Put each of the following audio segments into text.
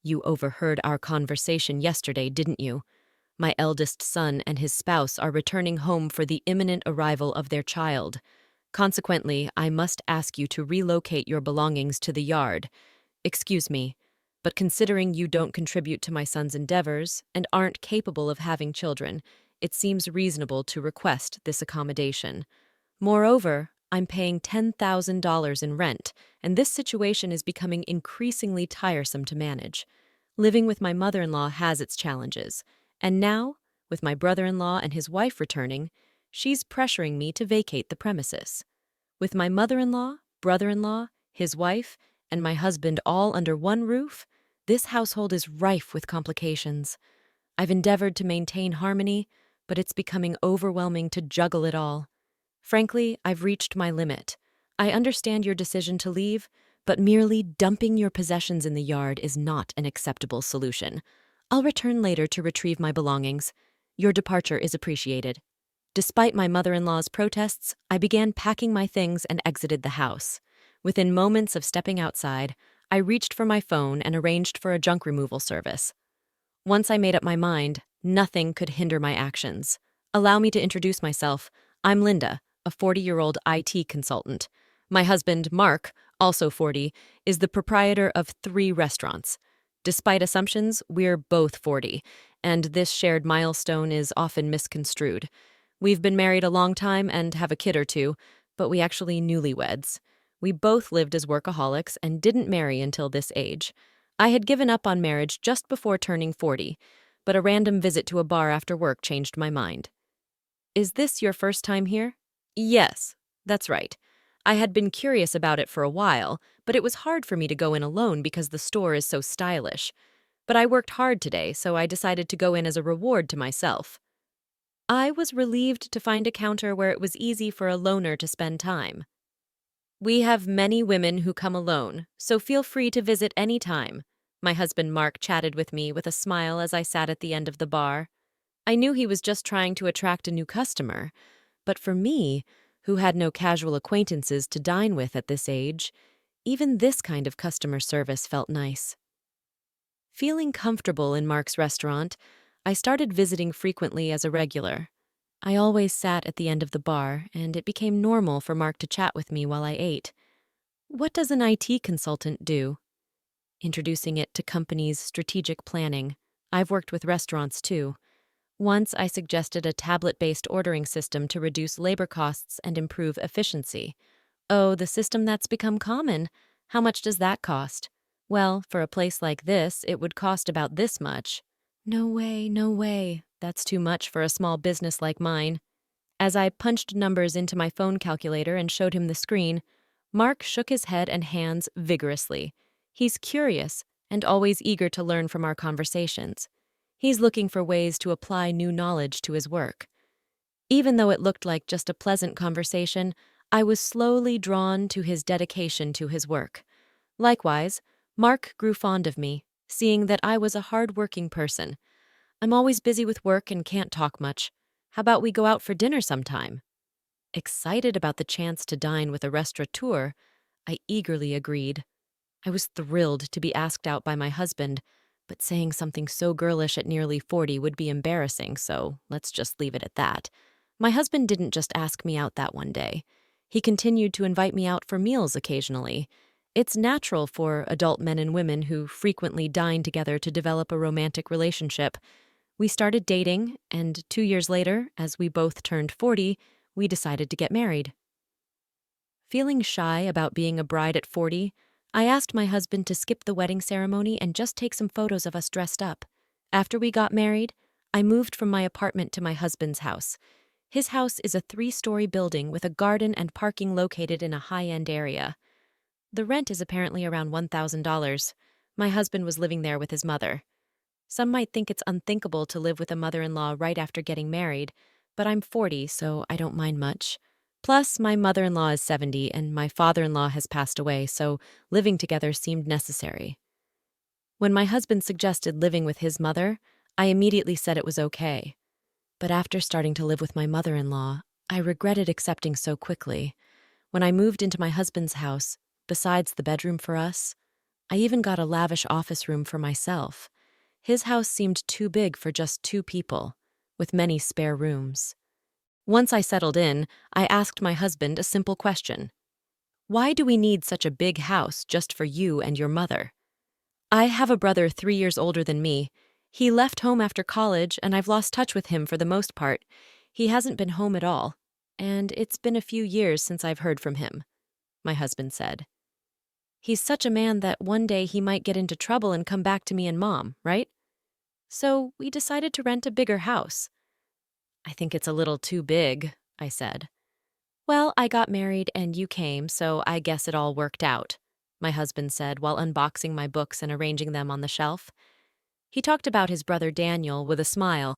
You overheard our conversation yesterday, didn't you? My eldest son and his spouse are returning home for the imminent arrival of their child. Consequently, I must ask you to relocate your belongings to the yard. Excuse me, but considering you don't contribute to my son's endeavors and aren't capable of having children, it seems reasonable to request this accommodation. Moreover, I'm paying $10,000 in rent, and this situation is becoming increasingly tiresome to manage. Living with my mother-in-law has its challenges, and now, with my brother-in-law and his wife returning, she's pressuring me to vacate the premises. With my mother-in-law, brother-in-law, his wife, and my husband all under one roof, this household is rife with complications. I've endeavored to maintain harmony, but it's becoming overwhelming to juggle it all. Frankly, I've reached my limit. I understand your decision to leave, but merely dumping your possessions in the yard is not an acceptable solution. I'll return later to retrieve my belongings. Your departure is appreciated. Despite my mother-in-law's protests, I began packing my things and exited the house. Within moments of stepping outside, I reached for my phone and arranged for a junk removal service. Once I made up my mind, nothing could hinder my actions. Allow me to introduce myself. I'm Linda, a 40-year-old IT consultant. My husband, Mark, also 40, is the proprietor of 3 restaurants. Despite assumptions, we're both 40, and this shared milestone is often misconstrued. We've been married a long time and have a kid or two, but we actually newlyweds. We both lived as workaholics and didn't marry until this age. I had given up on marriage just before turning 40, but a random visit to a bar after work changed my mind. Is this your first time here? Yes, that's right. I had been curious about it for a while, but it was hard for me to go in alone because the store is so stylish. But I worked hard today, so I decided to go in as a reward to myself. I was relieved to find a counter where it was easy for a loner to spend time. We have many women who come alone, so feel free to visit any time. My husband Mark chatted with me with a smile as I sat at the end of the bar. I knew he was just trying to attract a new customer, but for me, who had no casual acquaintances to dine with at this age, even this kind of customer service felt nice. Feeling comfortable in Mark's restaurant, I started visiting frequently as a regular. I always sat at the end of the bar, and it became normal for Mark to chat with me while I ate. What does an IT consultant do? Introducing it to companies' strategic planning. I've worked with restaurants too. Once I suggested a tablet-based ordering system to reduce labor costs and improve efficiency. Oh, the system that's become common. How much does that cost? Well, for a place like this, it would cost about this much. No way, no way. That's too much for a small business like mine. As I punched numbers into my phone calculator and showed him the screen, Mark shook his head and hands vigorously. He's curious and always eager to learn from our conversations. He's looking for ways to apply new knowledge to his work. Even though it looked like just a pleasant conversation, I was slowly drawn to his dedication to his work. Likewise, Mark grew fond of me, seeing that I was a hard-working person. I'm always busy with work and can't talk much. How about we go out for dinner sometime? Excited about the chance to dine with a restaurateur, I eagerly agreed. I was thrilled to be asked out by my husband, but saying something so girlish at nearly 40 would be embarrassing, so let's just leave it at that. My husband didn't just ask me out that one day. He continued to invite me out for meals occasionally. It's natural for adult men and women who frequently dine together to develop a romantic relationship. We started dating, and 2 years later, as we both turned 40, we decided to get married. Feeling shy about being a bride at 40, I asked my husband to skip the wedding ceremony and just take some photos of us dressed up. After we got married, I moved from my apartment to my husband's house. His house is a 3-story building with a garden and parking located in a high-end area. The rent is apparently around $1,000. My husband was living there with his mother. Some might think it's unthinkable to live with a mother-in-law right after getting married, but I'm 40, so I don't mind much. Plus, my mother-in-law is 70 and my father-in-law has passed away, so living together seemed necessary. When my husband suggested living with his mother, I immediately said it was okay. But after starting to live with my mother-in-law, I regretted accepting so quickly. When I moved into my husband's house, besides the bedroom for us, I even got a lavish office room for myself. His house seemed too big for just 2 people, with many spare rooms. Once I settled in, I asked my husband a simple question. Why do we need such a big house just for you and your mother? I have a brother 3 years older than me. He left home after college, and I've lost touch with him for the most part. He hasn't been home at all, and it's been a few years since I've heard from him, my husband said. He's such a man that one day he might get into trouble and come back to me and Mom, right? So we decided to rent a bigger house. I think it's a little too big, I said. Well, I got married and you came, so I guess it all worked out, my husband said while unboxing my books and arranging them on the shelf. He talked about his brother Daniel with a smile.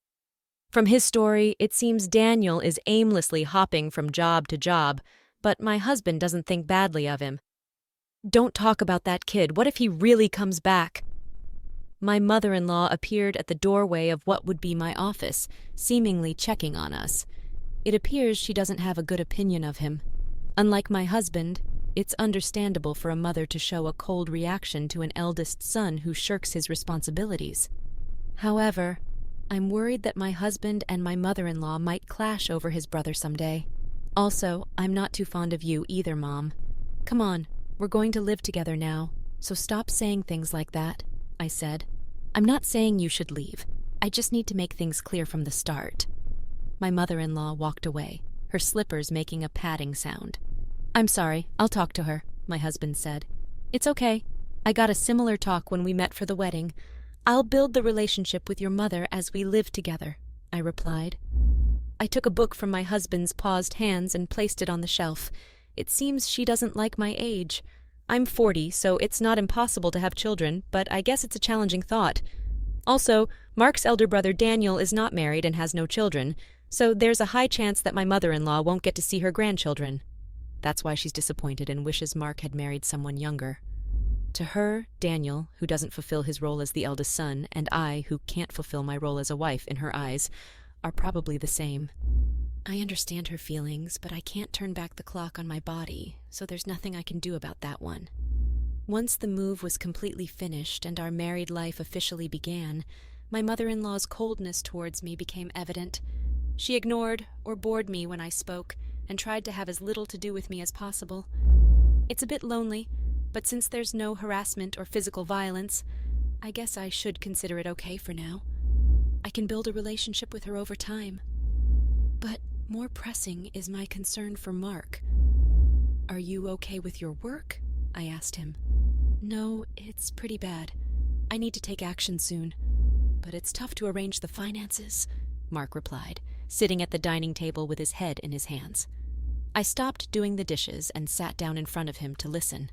From his story, it seems Daniel is aimlessly hopping from job to job, but my husband doesn't think badly of him. Don't talk about that kid. What if he really comes back? My mother-in-law appeared at the doorway of what would be my office, seemingly checking on us. It appears she doesn't have a good opinion of him. Unlike my husband, it's understandable for a mother to show a cold reaction to an eldest son who shirks his responsibilities. However, I'm worried that my husband and my mother-in-law might clash over his brother someday. Also, I'm not too fond of you either, Mom. Come on, we're going to live together now, so stop saying things like that, I said. I'm not saying you should leave. I just need to make things clear from the start. My mother-in-law walked away, her slippers making a padding sound. I'm sorry, I'll talk to her, my husband said. It's okay. I got a similar talk when we met for the wedding. I'll build the relationship with your mother as we live together, I replied. I took a book from my husband's paused hands and placed it on the shelf. It seems she doesn't like my age. I'm 40, so it's not impossible to have children, but I guess it's a challenging thought. Also, Mark's elder brother Daniel is not married and has no children, so there's a high chance that my mother-in-law won't get to see her grandchildren. That's why she's disappointed and wishes Mark had married someone younger. To her, Daniel, who doesn't fulfill his role as the eldest son, and I, who can't fulfill my role as a wife in her eyes, are probably the same. I understand her feelings, but I can't turn back the clock on my body, so there's nothing I can do about that one. Once the move was completely finished and our married life officially began, my mother-in-law's coldness towards me became evident. She ignored or bored me when I spoke and tried to have as little to do with me as possible. It's a bit lonely, but since there's no harassment or physical violence, I guess I should consider it okay for now. I can build a relationship with her over time. But more pressing is my concern for Mark. Are you okay with your work? I asked him. No, it's pretty bad. I need to take action soon. But it's tough to arrange the finances, Mark replied, sitting at the dining table with his head in his hands. I stopped doing the dishes and sat down in front of him to listen.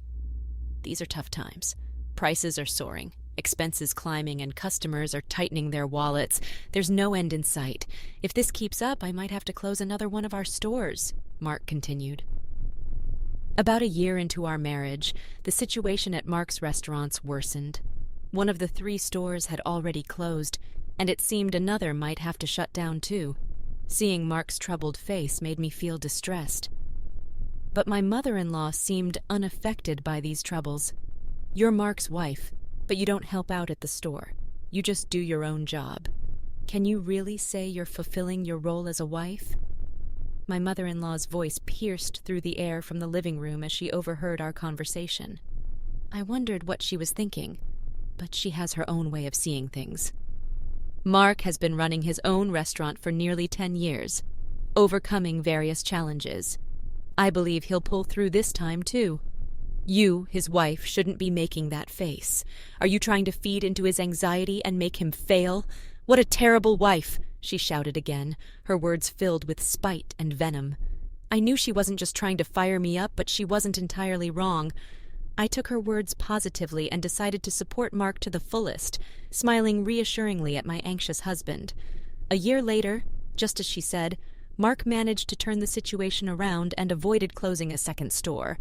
These are tough times. Prices are soaring, expenses climbing, and customers are tightening their wallets. There's no end in sight. If this keeps up, I might have to close another one of our stores, Mark continued. About a year into our marriage, the situation at Mark's restaurants worsened. One of the 3 stores had already closed, and it seemed another might have to shut down too. Seeing Mark's troubled face made me feel distressed. But my mother-in-law seemed unaffected by these troubles. You're Mark's wife, but you don't help out at the store. You just do your own job. Can you really say you're fulfilling your role as a wife? My mother-in-law's voice pierced through the air from the living room as she overheard our conversation. I wondered what she was thinking, but she has her own way of seeing things. Mark has been running his own restaurant for nearly 10 years, overcoming various challenges. I believe he'll pull through this time, too. You, his wife, shouldn't be making that face. Are you trying to feed into his anxiety and make him fail? What a terrible wife, she shouted again, her words filled with spite and venom. I knew she wasn't just trying to fire me up, but she wasn't entirely wrong. I took her words positively and decided to support Mark to the fullest, smiling reassuringly at my anxious husband. A year later, just as she said, Mark managed to turn the situation around and avoided closing a second store.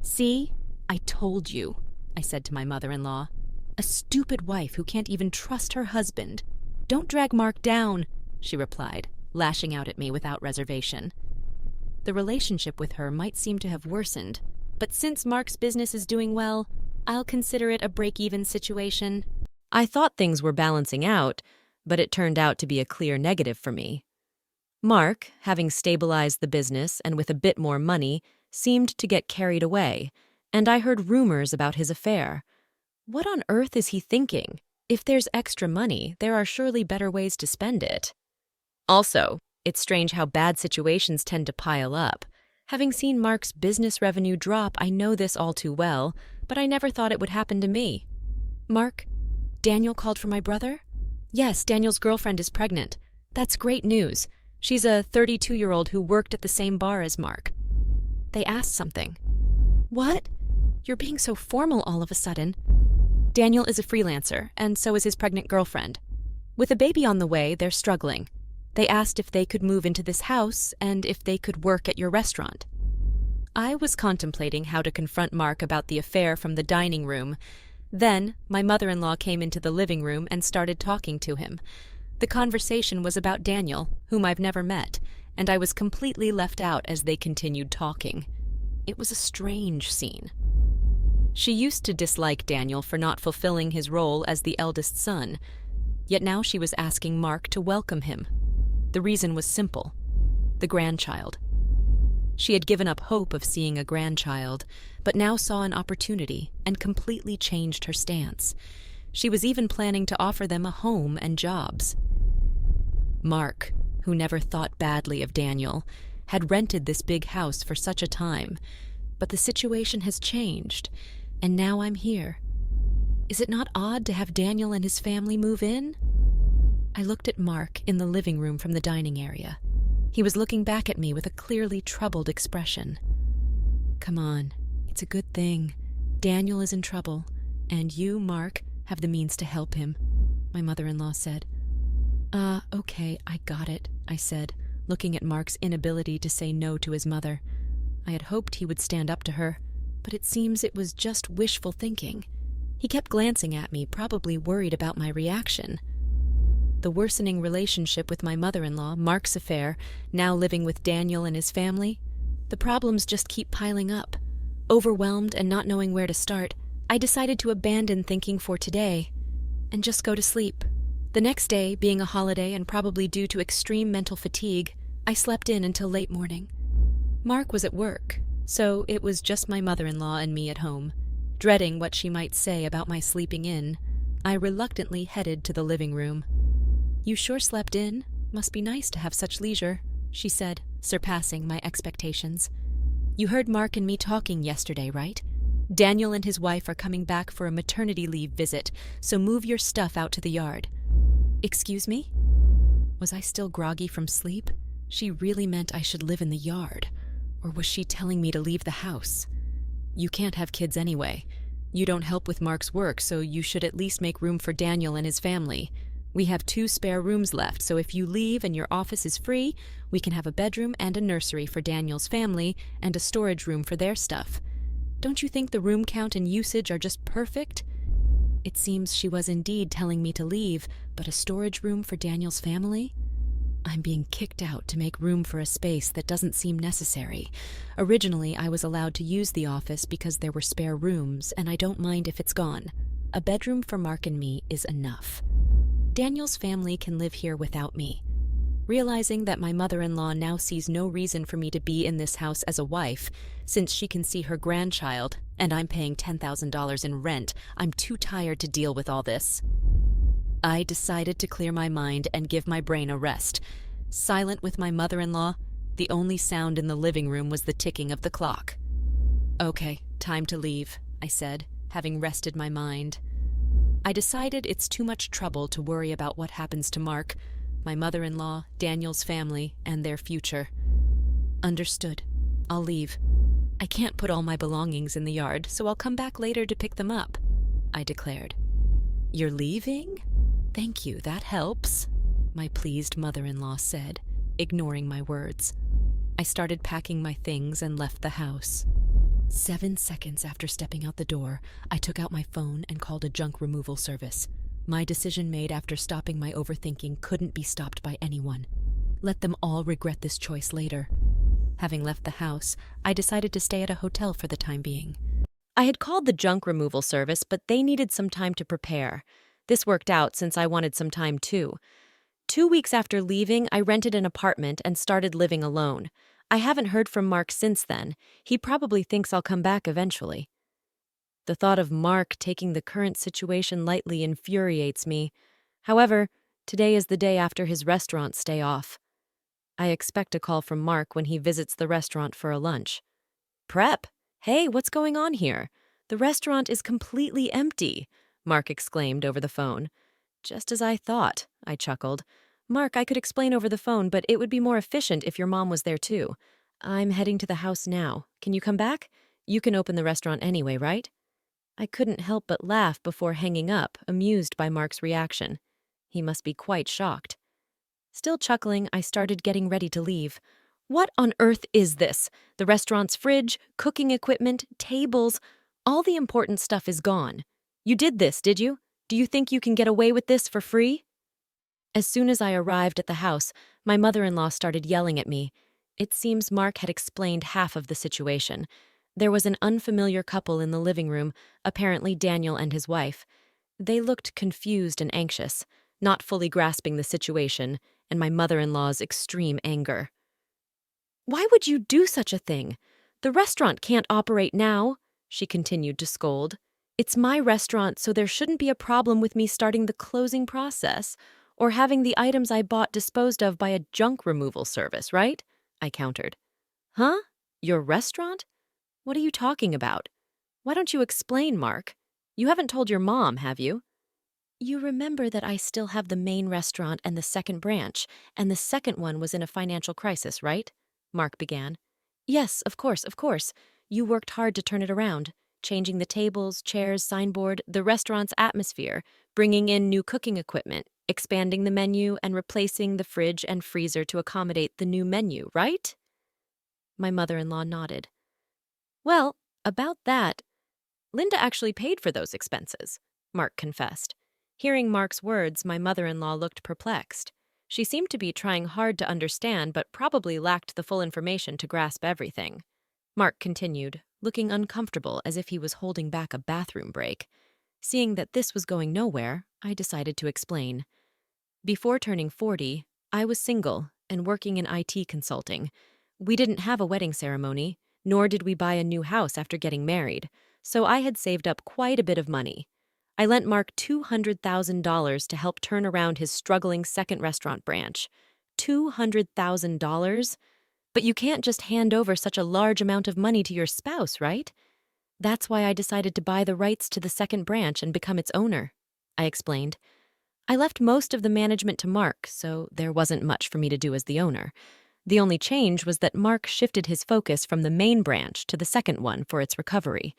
See? I told you, I said to my mother-in-law. A stupid wife who can't even trust her husband. Don't drag Mark down, she replied, lashing out at me without reservation. The relationship with her might seem to have worsened, but since Mark's business is doing well, I'll consider it a break-even situation. I thought things were balancing out, but it turned out to be a clear negative for me. Mark, having stabilized the business and with a bit more money, seemed to get carried away, and I heard rumors about his affair. What on earth is he thinking? If there's extra money, there are surely better ways to spend it. Also, it's strange how bad situations tend to pile up. Having seen Mark's business revenue drop, I know this all too well, but I never thought it would happen to me. Mark, Daniel called for my brother? Yes, Daniel's girlfriend is pregnant. That's great news. She's a 32-year-old who worked at the same bar as Mark. They asked something. What? You're being so formal all of a sudden. Daniel is a freelancer, and so is his pregnant girlfriend. With a baby on the way, they're struggling. They asked if they could move into this house and if they could work at your restaurant. I was contemplating how to confront Mark about the affair from the dining room. Then, my mother-in-law came into the living room and started talking to him. The conversation was about Daniel, whom I've never met, and I was completely left out as they continued talking. It was a strange scene. She used to dislike Daniel for not fulfilling his role as the eldest son, yet now she was asking Mark to welcome him. The reason was simple: the grandchild. She had given up hope of seeing a grandchild, but now saw an opportunity and completely changed her stance. She was even planning to offer them a home and jobs. Mark, who never thought badly of Daniel, had rented this big house for such a time, but the situation has changed, and now I'm here. Is it not odd to have Daniel and his family move in? I looked at Mark in the living room from the dining area. He was looking back at me with a clearly troubled expression. Come on, it's a good thing. Daniel is in trouble, and you, Mark, have the means to help him, my mother-in-law said. Okay, I got it, I said, looking at Mark's inability to say no to his mother. I had hoped he would stand up to her, but it seems it was just wishful thinking. He kept glancing at me, probably worried about my reaction. The worsening relationship with my mother-in-law, Mark's affair, now living with Daniel and his family, the problems just keep piling up. Overwhelmed and not knowing where to start, I decided to abandon thinking for today and just go to sleep. The next day, being a holiday and probably due to extreme mental fatigue, I slept in until late morning. Mark was at work, so it was just my mother-in-law and me at home. Dreading what she might say about my sleeping in, I reluctantly headed to the living room. You sure slept in? Must be nice to have such leisure, she said, surpassing my expectations. You heard Mark and me talking yesterday, right? Daniel and his wife are coming back for a maternity leave visit, so move your stuff out to the yard. Excuse me? Was I still groggy from sleep? She really meant I should live in the yard. Or was she telling me to leave the house? You can't have kids anyway. You don't help with Mark's work, so you should at least make room for Daniel and his family. We have 2 spare rooms left, so if you leave and your office is free, we can have a bedroom and a nursery for Daniel's family and a storage room for their stuff. Don't you think the room count and usage are just perfect? It seems she was indeed telling me to leave, but a storage room for Daniel's family? I'm being kicked out to make room for a space that doesn't seem necessary. Originally, I was allowed to use the office because there were spare rooms, and I don't mind if it's gone. A bedroom for Mark and me is enough. Daniel's family can live here without me. Realizing that my mother-in-law now sees no reason for me to be in this house as a wife, since she can see her grandchild, and I'm paying $10,000 in rent, I'm too tired to deal with all this. I decided to clear my mind and give my brain a rest. Silent with my mother-in-law, the only sound in the living room was the ticking of the clock. Okay, time to leave, I said, having rested my mind. I decided it's too much trouble to worry about what happens to Mark, my mother-in-law, Daniel's family, and their future. Understood. I'll leave. I can't put all my belongings in the yard, so I'll come back later to pick them up, I declared. You're leaving? Thank you, that helps, my pleased mother-in-law said, ignoring my words. I started packing my things and left the house. 7 seconds after stepping out the door, I took out my phone and called a junk removal service. My decision made after stopping my overthinking couldn't be stopped by anyone. Let them all regret this choice later. Having left the house, I decided to stay at a hotel for the time being. I had called the junk removal service, but they needed some time to prepare. This worked out since I wanted some time too. 2 weeks after leaving, I rented an apartment and started living alone. I haven't heard from Mark since then. He probably thinks I'll come back eventually. The thought of Mark taking the current situation lightly infuriates me. However, today is the day after his restaurant stay off. I expect a call from Mark when he visits the restaurant for a lunch. Prep! Hey, what's going on here? The restaurant is completely empty, Mark exclaimed over the phone. Just as I thought, I chuckled. Mark, I could explain over the phone, but it would be more efficient if your mom was there too. I'm heading to the house now. Can you come back? You can open the restaurant anyway, right? I couldn't help but laugh before hanging up, amused by Mark's reaction. He must be quite shocked. Still chuckling, I started getting ready to leave. What on earth is this? The restaurant's fridge, cooking equipment, tables, all the important stuff is gone. You did this, did you? Do you think you can get away with this for free? As soon as I arrived at the house, my mother-in-law started yelling at me. It seems Mark had explained half of the situation. There was an unfamiliar couple in the living room, apparently Daniel and his wife. They looked confused and anxious, not fully grasping the situation, and my mother-in-law's extreme anger. Why would you do such a thing? The restaurant can't operate now, she continued to scold. It's my restaurant, so there shouldn't be a problem with me starting the closing process or having the items I bought disposed of by a junk removal service, right? I countered. Huh? Your restaurant? What are you talking about? Why don't you explain, Mark? You haven't told your mom, have you? You remember that I still have the main restaurant and the second branch, and the second one was in a financial crisis, right? Mark began. Yes, of course, of course. You worked hard to turn it around, changing the tables, chairs, signboard, the restaurant's atmosphere, bringing in new cooking equipment, expanding the menu, and replacing the fridge and freezer to accommodate the new menu, right? My mother-in-law nodded. Well, about that, Linda actually paid for those expenses, Mark confessed. Hearing Mark's words, my mother-in-law looked perplexed. She seemed to be trying hard to understand, but probably lacked the full information to grasp everything. Mark continued, looking uncomfortable as if he was holding back a bathroom break. Seeing that this was going nowhere, I decided to explain. Before turning 40, I was single and working in IT consulting. We didn't have a wedding ceremony, nor did we buy a new house after getting married, so I had saved up quite a bit of money. I lent Mark $200,000 to help turn around his struggling second restaurant branch. $200,000? But you can't just hand over such a large amount of money to your spouse, right? That's why I decided to buy the rights to the second branch and become its owner, I explained. I left most of the management to Mark, so there wasn't much for me to do as the owner. The only change was that Mark shifted his focus from the main branch to the second one for its recovery.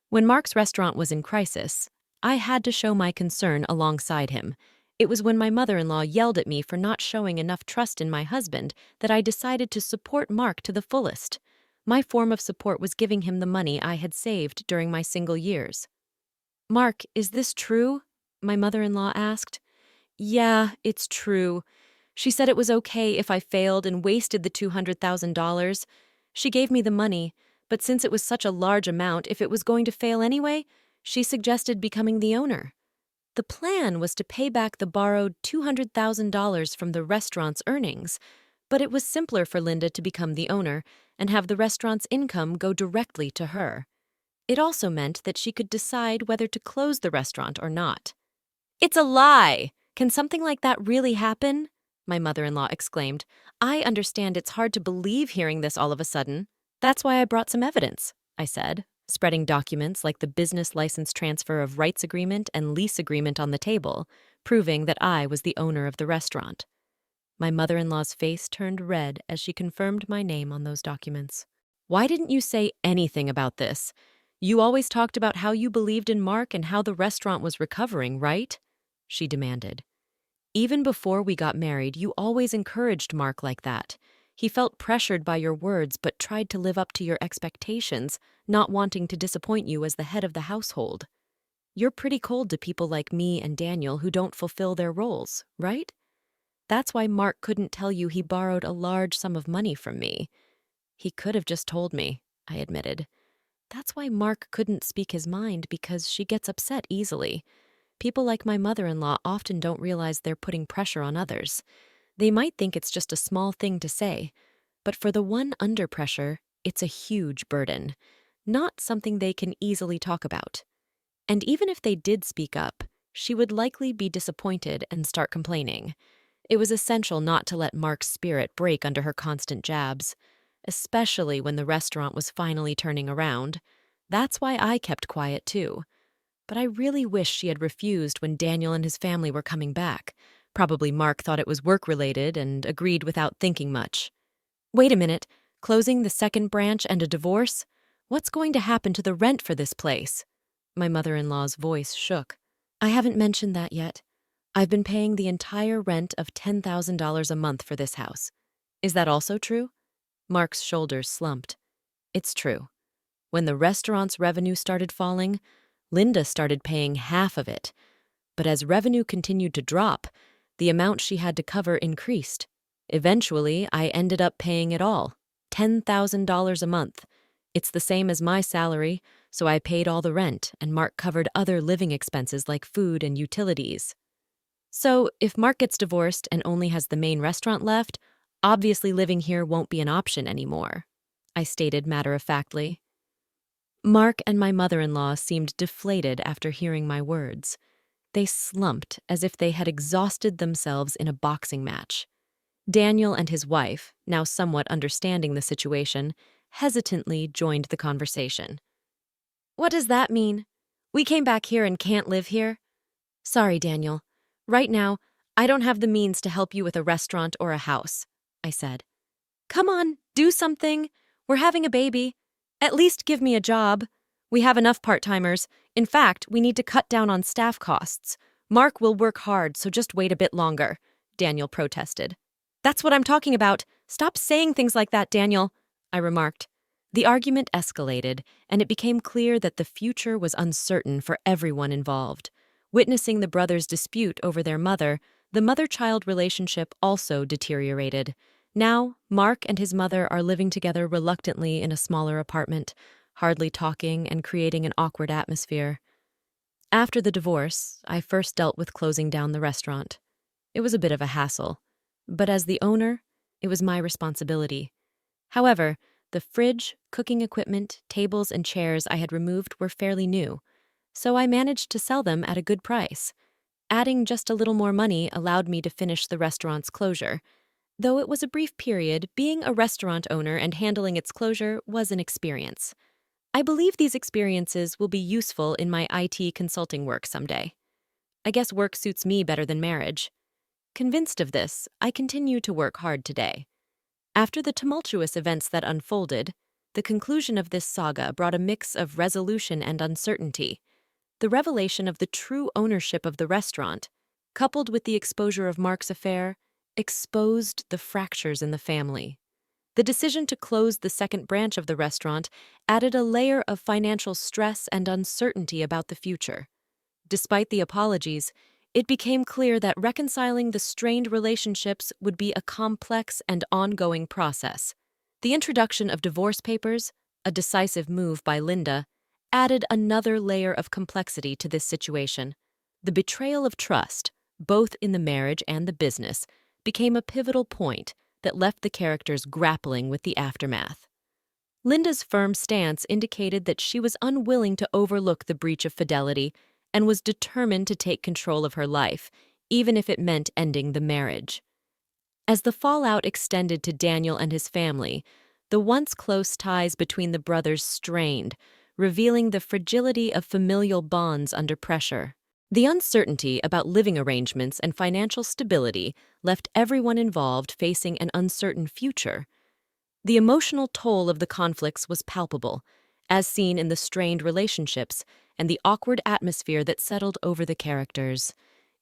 When Mark's restaurant was in crisis, I had to show my concern alongside him. It was when my mother-in-law yelled at me for not showing enough trust in my husband that I decided to support Mark to the fullest. My form of support was giving him the money I had saved during my single years. Mark, is this true? My mother-in-law asked. Yeah, it's true. She said it was okay if I failed and wasted the $200,000. She gave me the money, but since it was such a large amount, if it was going to fail anyway, she suggested becoming the owner. The plan was to pay back the borrowed $200,000 from the restaurant's earnings, but it was simpler for Linda to become the owner and have the restaurant's income go directly to her. It also meant that she could decide whether to close the restaurant or not. It's a lie! Can something like that really happen? My mother-in-law exclaimed. I understand it's hard to believe hearing this all of a sudden. That's why I brought some evidence, I said, spreading documents like the business license transfer of rights agreement and lease agreement on the table, proving that I was the owner of the restaurant. My mother-in-law's face turned red as she confirmed my name on those documents. Why didn't you say anything about this? You always talked about how you believed in Mark and how the restaurant was recovering, right? She demanded. Even before we got married, you always encouraged Mark like that. He felt pressured by your words but tried to live up to your expectations, not wanting to disappoint you as the head of the household. You're pretty cold to people like me and Daniel who don't fulfill their roles, right? That's why Mark couldn't tell you he borrowed a large sum of money from me. He could have just told me, I admitted. That's why Mark couldn't speak his mind because she gets upset easily. People like my mother-in-law often don't realize they're putting pressure on others. They might think it's just a small thing to say, but for the one under pressure, it's a huge burden, not something they can easily talk about. And even if they did speak up, she would likely be disappointed and start complaining. It was essential not to let Mark's spirit break under her constant jabs, especially when the restaurant was finally turning around. That's why I kept quiet too. But I really wish she had refused when Daniel and his family were coming back. Probably Mark thought it was work-related and agreed without thinking much. Wait a minute, closing the second branch and a divorce? What's going to happen to the rent for this place? My mother-in-law's voice shook. I haven't mentioned that yet. I've been paying the entire rent of $10,000 a month for this house. Is that also true? Mark's shoulders slumped. It's true. When the restaurant's revenue started falling, Linda started paying half of it. But as revenue continued to drop, the amount she had to cover increased. Eventually, I ended up paying it all, $10,000 a month. It's the same as my salary, so I paid all the rent, and Mark covered other living expenses like food and utilities. So, if Mark gets divorced and only has the main restaurant left, obviously living here won't be an option anymore, I stated matter-of-factly. Mark and my mother-in-law seemed deflated after hearing my words. They slumped as if they had exhausted themselves in a boxing match. Daniel and his wife, now somewhat understanding the situation, hesitantly joined the conversation. What does that mean? We came back here and can't live here? Sorry, Daniel. Right now, I don't have the means to help you with a restaurant or a house, I said. Come on, do something. We're having a baby. At least give me a job. We have enough part-timers. In fact, we need to cut down on staff costs. Mark will work hard, so just wait a bit longer, Daniel protested. That's what I'm talking about. Stop saying things like that, Daniel, I remarked. The argument escalated, and it became clear that the future was uncertain for everyone involved. Witnessing the brothers' dispute over their mother, the mother-child relationship also deteriorated. Now, Mark and his mother are living together reluctantly in a smaller apartment, hardly talking and creating an awkward atmosphere. After the divorce, I first dealt with closing down the restaurant. It was a bit of a hassle, but as the owner, it was my responsibility. However, the fridge, cooking equipment, tables, and chairs I had removed were fairly new, so I managed to sell them at a good price. Adding just a little more money allowed me to finish the restaurant's closure. Though it was a brief period, being a restaurant owner and handling its closure was an experience. I believe these experiences will be useful in my IT consulting work someday. I guess work suits me better than marriage. Convinced of this, I continue to work hard today. After the tumultuous events that unfolded, the conclusion of this saga brought a mix of resolution and uncertainty. The revelation of the true ownership of the restaurant, coupled with the exposure of Mark's affair, exposed the fractures in the family. The decision to close the second branch of the restaurant added a layer of financial stress and uncertainty about the future. Despite the apologies, it became clear that reconciling the strained relationships would be a complex and ongoing process. The introduction of divorce papers, a decisive move by Linda, added another layer of complexity to this situation. The betrayal of trust, both in the marriage and the business, became a pivotal point that left the characters grappling with the aftermath. Linda's firm stance indicated that she was unwilling to overlook the breach of fidelity and was determined to take control of her life, even if it meant ending the marriage. As the fallout extended to Daniel and his family, the once close ties between the brothers strained, revealing the fragility of familial bonds under pressure. The uncertainty about living arrangements and financial stability left everyone involved facing an uncertain future. The emotional toll of the conflicts was palpable, as seen in the strained relationships and the awkward atmosphere that settled over the characters.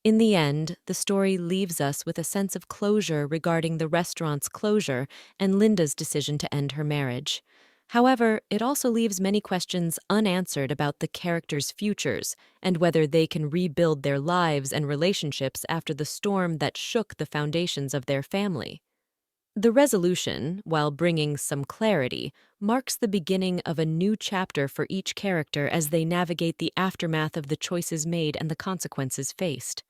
In the end, the story leaves us with a sense of closure regarding the restaurant's closure and Linda's decision to end her marriage. However, it also leaves many questions unanswered about the characters' futures and whether they can rebuild their lives and relationships after the storm that shook the foundations of their family. The resolution, while bringing some clarity, marks the beginning of a new chapter for each character as they navigate the aftermath of the choices made and the consequences faced.